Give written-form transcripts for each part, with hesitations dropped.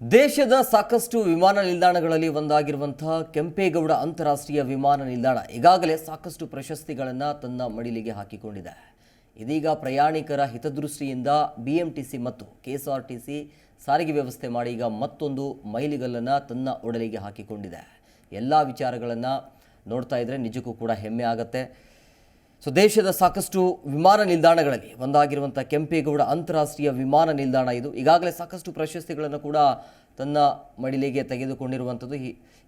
ದೇಶದ ಸಾಕಷ್ಟು ವಿಮಾನ ನಿಲ್ದಾಣಗಳಲ್ಲಿ ಒಂದಾಗಿರುವಂತಹ ಕೆಂಪೇಗೌಡ ಅಂತಾರಾಷ್ಟ್ರೀಯ ವಿಮಾನ ನಿಲ್ದಾಣ ಈಗಾಗಲೇ ಸಾಕಷ್ಟು ಪ್ರಶಸ್ತಿಗಳನ್ನು ತನ್ನ ಮಡಿಲಿಗೆ ಹಾಕಿಕೊಂಡಿದೆ. ಇದೀಗ ಪ್ರಯಾಣಿಕರ ಹಿತದೃಷ್ಟಿಯಿಂದ ಬಿಎಂಟಿಸಿ ಮತ್ತು ಕೆಎಸ್ಆರ್ಟಿಸಿ ಸಾರಿಗೆ ವ್ಯವಸ್ಥೆ ಮಾಡಿ ಈಗ ಮತ್ತೊಂದು ಮೈಲಿಗಲ್ಲನ್ನು ತನ್ನ ಒಡಲಿಗೆ ಹಾಕಿಕೊಂಡಿದೆ. ಎಲ್ಲ ವಿಚಾರಗಳನ್ನು ನೋಡ್ತಾ ಇದ್ರೆ ನಿಜಕ್ಕೂ ಕೂಡ ಹೆಮ್ಮೆ ಆಗುತ್ತೆ. ದೇಶದ ಸಾಕಷ್ಟು ವಿಮಾನ ನಿಲ್ದಾಣಗಳಲ್ಲಿ ಒಂದಾಗಿರುವಂಥ ಕೆಂಪೇಗೌಡ ಅಂತಾರಾಷ್ಟ್ರೀಯ ವಿಮಾನ ನಿಲ್ದಾಣ ಇದು ಈಗಾಗಲೇ ಸಾಕಷ್ಟು ಪ್ರಶಸ್ತಿಗಳನ್ನು ಕೂಡ ತನ್ನ ಮಡಿಲಿಗೆ ತೆಗೆದುಕೊಂಡಿರುವಂಥದ್ದು.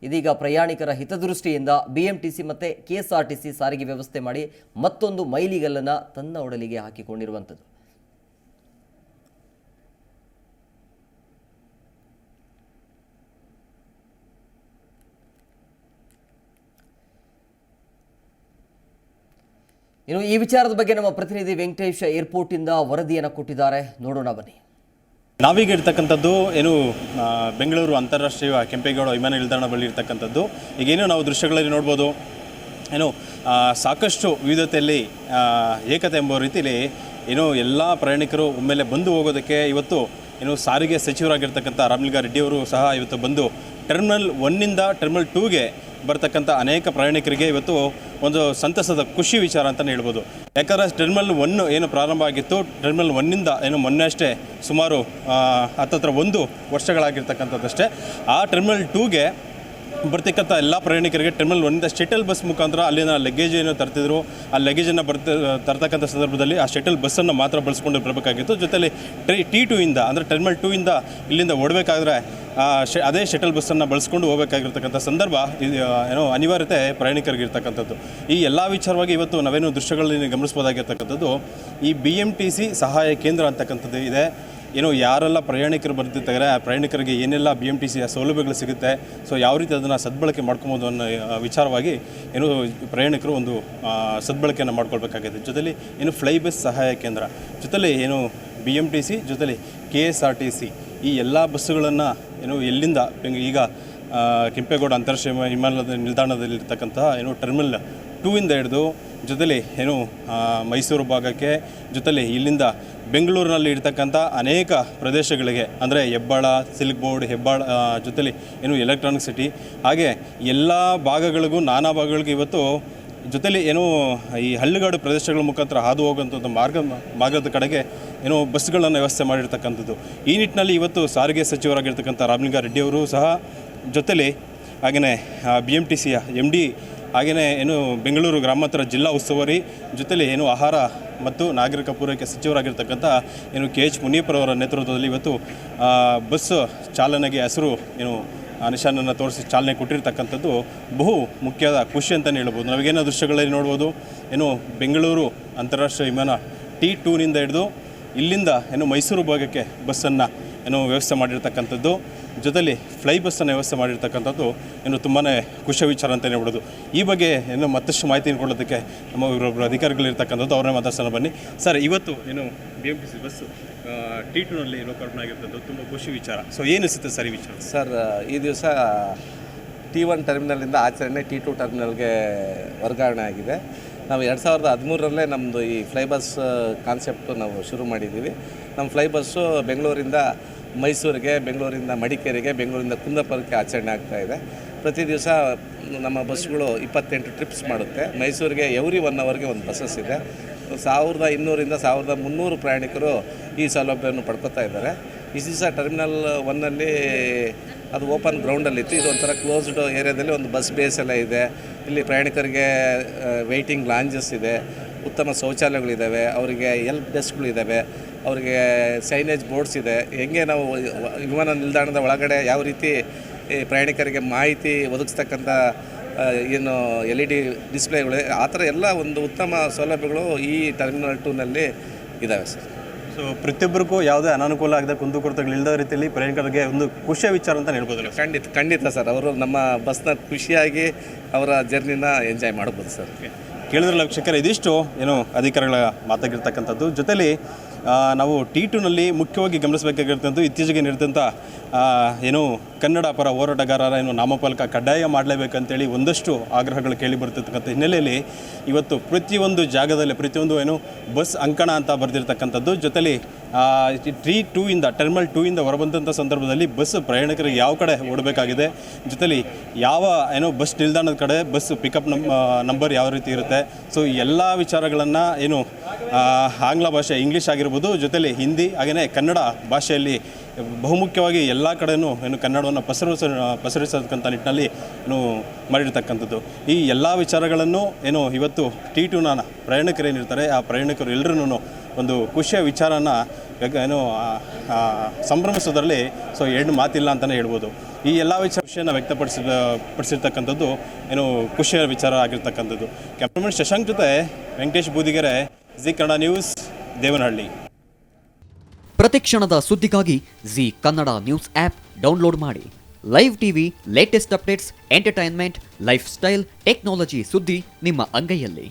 ಇದೀಗ ಪ್ರಯಾಣಿಕರ ಹಿತದೃಷ್ಟಿಯಿಂದ ಬಿಎಂಟಿಸಿ ಮತ್ತು ಕೆಎಸ್ಆರ್ಟಿಸಿ ಸಾರಿಗೆ ವ್ಯವಸ್ಥೆ ಮಾಡಿ ಮತ್ತೊಂದು ಮೈಲಿಗಲ್ಲನ್ನು ತನ್ನ ಒಡಲಿಗೆ ಹಾಕಿಕೊಂಡಿರುವಂಥದ್ದು. ಇನ್ನು ಈ ವಿಚಾರದ ಬಗ್ಗೆ ನಮ್ಮ ಪ್ರತಿನಿಧಿ ವೆಂಕಟೇಶ್ ಏರ್ಪೋರ್ಟಿಂದ ವರದಿಯನ್ನು ಕೊಟ್ಟಿದ್ದಾರೆ, ನೋಡೋಣ ಬನ್ನಿ. ನಾವೀಗ ಇರ್ತಕ್ಕಂಥದ್ದು ಬೆಂಗಳೂರು ಅಂತಾರಾಷ್ಟ್ರೀಯ ಕೆಂಪೇಗೌಡ ವಿಮಾನ ನಿಲ್ದಾಣ ಬಳಿ ಇರ್ತಕ್ಕಂಥದ್ದು. ಈಗೇನು ನಾವು ದೃಶ್ಯಗಳಲ್ಲಿ ನೋಡ್ಬೋದು, ಸಾಕಷ್ಟು ವಿವಿಧತೆಯಲ್ಲಿ ಏಕತೆ ಎಂಬ ರೀತಿಯಲ್ಲಿ ಎಲ್ಲ ಪ್ರಯಾಣಿಕರು ಒಮ್ಮೆಲೆ ಬಂದು ಹೋಗೋದಕ್ಕೆ ಇವತ್ತು ಸಾರಿಗೆ ಸಚಿವರಾಗಿರ್ತಕ್ಕಂಥ ರಾಮಲಿಂಗಾರೆಡ್ಡಿಯವರು ಸಹ ಇವತ್ತು ಬಂದು ಟರ್ಮಿನಲ್ 1ನಿಂದ ಟರ್ಮಿನಲ್ 2ಗೆ ಬರ್ತಕ್ಕಂಥ ಅನೇಕ ಪ್ರಯಾಣಿಕರಿಗೆ ಇವತ್ತು ಒಂದು ಸಂತಸದ ಖುಷಿ ವಿಚಾರ ಅಂತಲೇ ಹೇಳ್ಬೋದು. ಯಾಕಂದರೆ ಟರ್ಮಿನಲ್ 1 ಪ್ರಾರಂಭ ಆಗಿತ್ತು, ಟರ್ಮಿನಲ್ 1ನಿಂದ ಮೊನ್ನೆ ಅಷ್ಟೇ ಸುಮಾರು 1 ವರ್ಷಗಳಾಗಿರ್ತಕ್ಕಂಥದ್ದಷ್ಟೇ. ಆ ಟರ್ಮಿನಲ್ 2ಗೆ ಬರ್ತಕ್ಕಂಥ ಎಲ್ಲ ಪ್ರಯಾಣಿಕರಿಗೆ ಟರ್ಮಿನಲ್ 1ನಿಂದ ಶಟಲ್ ಬಸ್ ಮುಖಾಂತರ ಅಲ್ಲಿನ ಲಗೇಜ್ ತರ್ತಿದ್ರು. ಆ ಲಗೇಜನ್ನು ತರ್ತಕ್ಕಂಥ ಸಂದರ್ಭದಲ್ಲಿ ಆ ಶಟಲ್ ಬಸ್ಸನ್ನು ಮಾತ್ರ ಬಳಸ್ಕೊಂಡು ಬರಬೇಕಾಗಿತ್ತು. ಜೊತೆಲಿ T2ಇಂದ ಅಂದರೆ ಟರ್ಮಿನಲ್ 2ಇಂದ ಇಲ್ಲಿಂದ ಓಡಬೇಕಾದ್ರೆ ಅದೇ ಶಟಲ್ ಬಸ್ಸನ್ನು ಬಳಸ್ಕೊಂಡು ಹೋಗಬೇಕಾಗಿರ್ತಕ್ಕಂಥ ಸಂದರ್ಭ ಅನಿವಾರ್ಯತೆ ಪ್ರಯಾಣಿಕರಿಗಿರ್ತಕ್ಕಂಥದ್ದು. ಈ ಎಲ್ಲ ವಿಚಾರವಾಗಿ ಇವತ್ತು ನಾವೇನು ದೃಶ್ಯಗಳಲ್ಲಿ ಗಮನಿಸ್ಬೋದಾಗಿರ್ತಕ್ಕಂಥದ್ದು, ಈ BMTC ಸಹಾಯ ಕೇಂದ್ರ ಅಂತಕ್ಕಂಥದ್ದು ಇದೆ. ಯಾರೆಲ್ಲ ಪ್ರಯಾಣಿಕರು ಬರ್ತಿರ್ತಾರೆ ಆ ಪ್ರಯಾಣಿಕರಿಗೆ ಏನೆಲ್ಲ BMTCಯ ಸೌಲಭ್ಯಗಳು ಸಿಗುತ್ತೆ, ಯಾವ ರೀತಿ ಅದನ್ನು ಸದ್ಬಳಕೆ ಮಾಡ್ಕೊಬೋದು ಅನ್ನೋ ವಿಚಾರವಾಗಿ ಪ್ರಯಾಣಿಕರು ಒಂದು ಸದ್ಬಳಕೆಯನ್ನು ಮಾಡ್ಕೊಳ್ಬೇಕಾಗಿದೆ. ಜೊತೆಲಿ ಫ್ಲೈ ಬಸ್ ಸಹಾಯ ಕೇಂದ್ರ, ಜೊತೆಲಿ BMTC ಜೊತೆಲಿ KSRTC ಈ ಎಲ್ಲ ಬಸ್ಸುಗಳನ್ನು ಎಲ್ಲಿಂದ ಈಗ ಕೆಂಪೇಗೌಡ ಅಂತಾರಾಷ್ಟ್ರೀಯ ವಿಮಾನದ ನಿಲ್ದಾಣದಲ್ಲಿರ್ತಕ್ಕಂತಹ ಟರ್ಮಿನಲ್ 2ಇಂದ ಹಿಡಿದು ಜೊತೆಲಿ ಮೈಸೂರು ಭಾಗಕ್ಕೆ, ಜೊತೆಲಿ ಇಲ್ಲಿಂದ ಬೆಂಗಳೂರಿನಲ್ಲಿ ಇರ್ತಕ್ಕಂಥ ಅನೇಕ ಪ್ರದೇಶಗಳಿಗೆ ಅಂದರೆ ಹೆಬ್ಬಾಳ, ಸಿಲ್ಕ್ ಬೋರ್ಡ್, ಹೆಬ್ಬಾಳ ಜೊತೆಲಿ ಎಲೆಕ್ಟ್ರಾನಿಕ್ ಸಿಟಿ, ಹಾಗೆ ಎಲ್ಲ ಭಾಗಗಳಿಗೂ ನಾನಾ ಭಾಗಗಳಿಗೂ ಇವತ್ತು ಜೊತೆಲಿ ಈ ಹಳ್ಳಿಗಾಡು ಪ್ರದೇಶಗಳ ಮುಖಾಂತರ ಹಾದು ಹೋಗುವಂಥದ್ದು ಮಾರ್ಗದ ಕಡೆಗೆ ಬಸ್ಗಳನ್ನು ವ್ಯವಸ್ಥೆ ಮಾಡಿರ್ತಕ್ಕಂಥದ್ದು. ಈ ನಿಟ್ಟಿನಲ್ಲಿ ಇವತ್ತು ಸಾರಿಗೆ ಸಚಿವರಾಗಿರ್ತಕ್ಕಂಥ ರಾಮಲಿಂಗಾರೆಡ್ಡಿಯವರು ಸಹ ಜೊತೆಲಿ ಹಾಗೆಯೇ BMTCಯ MD ಹಾಗೆಯೇ ಬೆಂಗಳೂರು ಗ್ರಾಮಾಂತರ ಜಿಲ್ಲಾ ಉಸ್ತುವಾರಿ ಜೊತೆಲಿ ಆಹಾರ ಮತ್ತು ನಾಗರಿಕ ಪೂರೈಕೆ ಸಚಿವರಾಗಿರ್ತಕ್ಕಂಥ KH ಮುನಿಯಪ್ಪರವರ ನೇತೃತ್ವದಲ್ಲಿ ಇವತ್ತು ಬಸ್ ಚಾಲನೆಗೆ ಹೆಸರು ನಿಶಾನನ್ನು ತೋರಿಸಿ ಚಾಲನೆ ಕೊಟ್ಟಿರ್ತಕ್ಕಂಥದ್ದು ಬಹು ಮುಖ್ಯದ ಖುಷಿ ಅಂತಲೇ ಹೇಳ್ಬೋದು. ನಾವೇನೋ ದೃಶ್ಯಗಳಲ್ಲಿ ನೋಡ್ಬೋದು, ಬೆಂಗಳೂರು ಅಂತಾರಾಷ್ಟ್ರೀಯ ವಿಮಾನ T2ನಿಂದ ಹಿಡಿದು ಇಲ್ಲಿಂದ ಮೈಸೂರು ಭಾಗಕ್ಕೆ ಬಸ್ಸನ್ನು ವ್ಯವಸ್ಥೆ ಮಾಡಿರ್ತಕ್ಕಂಥದ್ದು, ಜೊತೆಲಿ ಫ್ಲೈ ಬಸ್ಸನ್ನು ವ್ಯವಸ್ಥೆ ಮಾಡಿರ್ತಕ್ಕಂಥದ್ದು ತುಂಬಾ ಖುಷಿ ವಿಚಾರ ಅಂತಲೇ ಹೇಳ್ಬೋದು. ಈ ಬಗ್ಗೆ ಮತ್ತಷ್ಟು ಮಾಹಿತಿಯನ್ನು ಕೊಡೋದಕ್ಕೆ ನಮ್ಮ ಇವರೊಬ್ಬರು ಅಧಿಕಾರಿಗಳಿರ್ತಕ್ಕಂಥದ್ದು, ಅವ್ರನ್ನೇ ಮಾತಾಡ್ಸೋಣ ಬನ್ನಿ. ಸರ್, ಇವತ್ತು BMTC ಬಸ್ಸು T2ನಲ್ಲಿ ಲೋಕಾರ್ಪಣೆ ಆಗಿರ್ತದ್ದು ತುಂಬ ಖುಷಿ ವಿಚಾರ. ಏನಿಸುತ್ತೆ ಸರ್ ಈ ವಿಚಾರ? ಸರ್, ಈ ದಿವಸ T1 ಟರ್ಮಿನಲಿಂದ ಆಚರಣೆ T2 ಟರ್ಮಿನಲ್ಗೆ ವರ್ಗಾವಣೆ ಆಗಿದೆ. ನಾವು 2013ರಲ್ಲೇ ನಮ್ಮದು ಈ ಫ್ಲೈ ಬಸ್ ಕಾನ್ಸೆಪ್ಟು ನಾವು ಶುರು ಮಾಡಿದ್ದೀವಿ. ನಮ್ಮ ಫ್ಲೈ ಬಸ್ಸು ಬೆಂಗಳೂರಿಂದ ಮೈಸೂರಿಗೆ, ಬೆಂಗಳೂರಿಂದ ಮಡಿಕೇರಿಗೆ, ಬೆಂಗಳೂರಿಂದ ಕುಂದಾಪುರಕ್ಕೆ ಆಚರಣೆ ಆಗ್ತಾಯಿದೆ. ಪ್ರತಿ ದಿವಸ ನಮ್ಮ ಬಸ್ಸುಗಳು 28 ಟ್ರಿಪ್ಸ್ ಮಾಡುತ್ತೆ. ಮೈಸೂರಿಗೆ ಎವ್ರಿ 1 ಅವರ್ಗೆ ಒಂದು ಬಸ್ಸಸ್ ಇದೆ. 1200ರಿಂದ 1300 ಪ್ರಯಾಣಿಕರು ಈ ಸೌಲಭ್ಯವನ್ನು ಪಡ್ಕೊತಾ ಇದ್ದಾರೆ. ಈ ದಿವಸ ಟರ್ಮಿನಲ್ 1ನಲ್ಲಿ ಅದು ಓಪನ್ ಗ್ರೌಂಡಲ್ಲಿತ್ತು. ಇದು ಒಂಥರ ಕ್ಲೋಸ್ಡ್ ಏರಿಯಾದಲ್ಲಿ ಒಂದು ಬಸ್ ಬೇಸ್ ಎಲ್ಲ ಇದೆ. ಇಲ್ಲಿ ಪ್ರಯಾಣಿಕರಿಗೆ ವೆಯ್ಟಿಂಗ್ ಲಾಂಜಸ್ ಇದೆ, ಉತ್ತಮ ಶೌಚಾಲಯಗಳಿದ್ದಾವೆ, ಅವರಿಗೆ ಹೆಲ್ಪ್ ಡೆಸ್ಕ್ಗಳಿದ್ದಾವೆ, ಅವರಿಗೆ ಸೈನೇಜ್ ಬೋರ್ಡ್ಸ್ ಇದೆ. ಹೆಂಗೆ ನಾವು ವಿಮಾನ ನಿಲ್ದಾಣದ ಒಳಗಡೆ ಯಾವ ರೀತಿ ಪ್ರಯಾಣಿಕರಿಗೆ ಮಾಹಿತಿ ಒದಗಿಸ್ತಕ್ಕಂಥ LED ಡಿಸ್ಪ್ಲೇಗಳು, ಆ ಥರ ಎಲ್ಲ ಒಂದು ಉತ್ತಮ ಸೌಲಭ್ಯಗಳು ಈ ಟರ್ಮಿನಲ್ 2ನಲ್ಲಿ ಇದ್ದಾವೆ ಸರ್. ಪ್ರತಿಯೊಬ್ಬರಿಗೂ ಯಾವುದೇ ಅನಾನುಕೂಲ ಆಗದೆ ಕುಂದುಕೊರತೆಗಳಿಲ್ಲದ ರೀತಿಯಲ್ಲಿ ಪ್ರಯಾಣಿಕರಿಗೆ ಒಂದು ಖುಷಿಯ ವಿಚಾರ ಅಂತ ಹೇಳ್ಬೋದಲ್ಲ? ಖಂಡಿತ ಸರ್. ಅವರು ನಮ್ಮ ಬಸ್ನ ಖುಷಿಯಾಗಿ ಅವರ ಜರ್ನಿನ ಎಂಜಾಯ್ ಮಾಡ್ಬೋದು ಸರ್. ಕೇಳಿದ್ರಲ್ಲ ವೀಕ್ಷಕರೇ, ಇದಿಷ್ಟು ಅಧಿಕಾರಿಗಳ ಮಾತಾಗಿರ್ತಕ್ಕಂಥದ್ದು. ಜೊತೆಲಿ ನಾವು T2ನಲ್ಲಿ ಮುಖ್ಯವಾಗಿ ಗಮನಿಸಬೇಕಾಗಿರ್ತದ್ದು, ಇತ್ತೀಚೆಗೆ ನಡೆದಂಥ ಏನು ಕನ್ನಡ ಪರ ಹೋರಾಟಗಾರರ ಏನು ನಾಮಫಲಕ ಕಡ್ಡಾಯ ಮಾಡಲೇಬೇಕಂತೇಳಿ ಒಂದಷ್ಟು ಆಗ್ರಹಗಳು ಕೇಳಿ ಬರ್ತಿರ್ತಕ್ಕಂಥ ಹಿನ್ನೆಲೆಯಲ್ಲಿ ಇವತ್ತು ಪ್ರತಿಯೊಂದು ಜಾಗದಲ್ಲಿ ಪ್ರತಿಯೊಂದು ಏನು ಬಸ್ ಅಂಕಣ ಅಂತ ಬರೆದಿರ್ತಕ್ಕಂಥದ್ದು, ಜೊತೆಲಿ ಟರ್ಮಿನಲ್ 2 ಇಂದ ಹೊರಬಂದಂಥ ಸಂದರ್ಭದಲ್ಲಿ ಬಸ್ ಪ್ರಯಾಣಿಕರಿಗೆ ಯಾವ ಕಡೆ ಓಡಬೇಕಾಗಿದೆ, ಜೊತೆಲಿ ಯಾವ ಏನೋ ಬಸ್ ನಿಲ್ದಾಣದ ಕಡೆ ಬಸ್ ಪಿಕಪ್ ನಂಬರ್ ಯಾವ ರೀತಿ ಇರುತ್ತೆ, ಸೊ ಎಲ್ಲ ವಿಚಾರಗಳನ್ನು ಏನು ಆಂಗ್ಲ ಭಾಷೆ ಇಂಗ್ಲೀಷ್ ಆಗಿರ್ಬೋದು, ಜೊತೆಲಿ ಹಿಂದಿ ಹಾಗೆಯೇ ಕನ್ನಡ ಭಾಷೆಯಲ್ಲಿ ಬಹುಮುಖ್ಯವಾಗಿ ಎಲ್ಲ ಕಡೆಯೂ ಏನು ಕನ್ನಡವನ್ನು ಪಸರಿಸತಕ್ಕಂಥ ನಿಟ್ಟಿನಲ್ಲಿ ಏನು ಮಾಡಿರ್ತಕ್ಕಂಥದ್ದು. ಈ ಎಲ್ಲ ವಿಚಾರಗಳನ್ನು ಏನು ಇವತ್ತು T2ನ ಪ್ರಯಾಣಿಕರೇನಿರ್ತಾರೆ ಆ ಪ್ರಯಾಣಿಕರು ಎಲ್ಲರೂ ಒಂದು ಖುಷಿಯ ವಿಚಾರನ ಏನು ಸಂಭ್ರಮಿಸೋದ್ರಲ್ಲಿ ಸೊ ಎರಡು ಮಾತಿಲ್ಲ ಅಂತಲೇ ಹೇಳ್ಬೋದು. ಈ ಎಲ್ಲ ಖುಷಿಯನ್ನು ಪಡಿಸಿರ್ತಕ್ಕಂಥದ್ದು ಏನು ಖುಷಿಯ ವಿಚಾರ ಆಗಿರ್ತಕ್ಕಂಥದ್ದು. ಕ್ಯಾಮ್ರಾಮನ್ ಶಶಾಂಕ್ ಜೊತೆ ವೆಂಕಟೇಶ್ ಬೂದಿಗೆರೆ, ಜಿ ಕನ್ನಡ ನ್ಯೂಸ್, ದೇವನಹಳ್ಳಿ. ಪ್ರತಿಕ್ಷಣದ ಸುದ್ದಿಗಾಗಿ Zee Kannada news app download ಮಾಡಿ. Live TV, latest updates, entertainment, lifestyle, technology ಸುದ್ದಿ ನಿಮ್ಮ ಅಂಗೈಯಲ್ಲಿ.